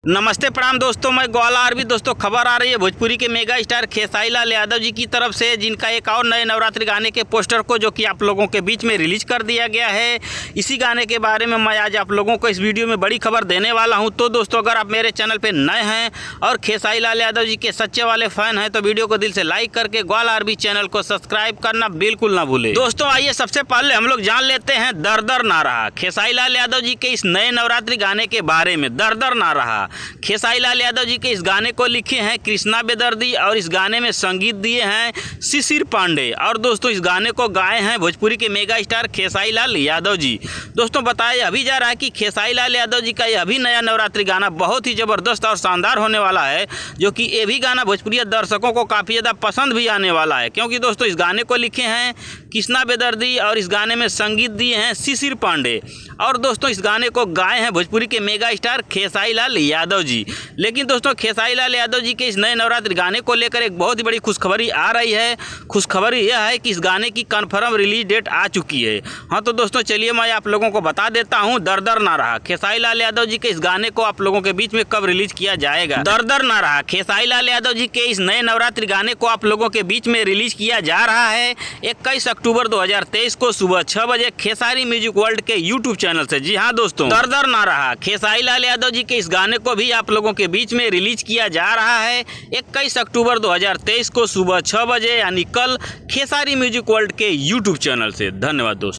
नमस्ते प्रणाम दोस्तों, मैं ग्वाला आरबी। दोस्तों खबर आ रही है भोजपुरी के मेगा स्टार खेसारी लाल यादव जी की तरफ से, जिनका एक और नए नवरात्रि गाने के पोस्टर को जो कि आप लोगों के बीच में रिलीज कर दिया गया है। इसी गाने के बारे में मैं आज आप लोगों को इस वीडियो में बड़ी खबर देने वाला हूं। तो दोस्तों अगर आप मेरे चैनल पर नए हैं और खेसारी लाल यादव जी के सच्चे वाले फैन हैं तो वीडियो को दिल से लाइक करके ग्वाला आरबी चैनल को सब्सक्राइब करना बिल्कुल ना भूले। दोस्तों आइए सबसे पहले हम लोग जान लेते हैं दर दर ना रहा खेसारी लाल यादव जी के इस नए नवरात्रि गाने के बारे में। दर दर ना रहा खेसारी लाल यादव जी के इस गाने को लिखे हैं कृष्णा बेदर्दी और इस गाने में संगीत दिए हैं शिशिर पांडे। और दोस्तों इस गाने को गाए हैं भोजपुरी के मेगा स्टार खेसारी लाल यादव जी। दोस्तों बताया अभी जा रहा है कि खेसारी लाल यादव जी का यह भी नया नवरात्रि गाना बहुत ही ज़बरदस्त और शानदार होने वाला है, जो कि ये भी गाना भोजपुरी दर्शकों को काफ़ी ज़्यादा पसंद भी आने वाला है। क्योंकि दोस्तों इस गाने को लिखे हैं कृष्णा बेदर्दी और इस गाने में संगीत दिए हैं शिशिर पांडे। और दोस्तों इस गाने को गाए हैं भोजपुरी के मेगा स्टार खेसारी लाल यादव जी। लेकिन दोस्तों खेसारी लाल यादव जी के इस नए नवरात्रि गाने को लेकर एक बहुत ही बड़ी खुशखबरी आ रही है। खुशखबरी यह है कि इस गाने की कन्फर्म रिलीज डेट आ चुकी है। हाँ तो दोस्तों चलिए मैं आप लोगों को बता देता हूँ दर दर ना रहा खेसारी लाल यादव जी के इस गाने को आप लोगों के बीच में कब रिलीज किया जाएगा। दर दर ना रहा खेसारी लाल यादव जी के इस नए नवरात्रि गाने को आप लोगों के बीच में रिलीज किया जा रहा है 21 अक्टूबर 2023 को सुबह 6 बजे खेसारी म्यूजिक वर्ल्ड के यूट्यूब चैनल से। जी हाँ दोस्तों, दर दर ना रहा खेसारी लाल यादव जी के इस गाने को भी आप लोगों के बीच में रिलीज किया जा रहा है 21 अक्टूबर 2023 को सुबह 6 बजे, यानी कल खेसारी म्यूजिक वर्ल्ड के यूट्यूब चैनल से। धन्यवाद दोस्तों।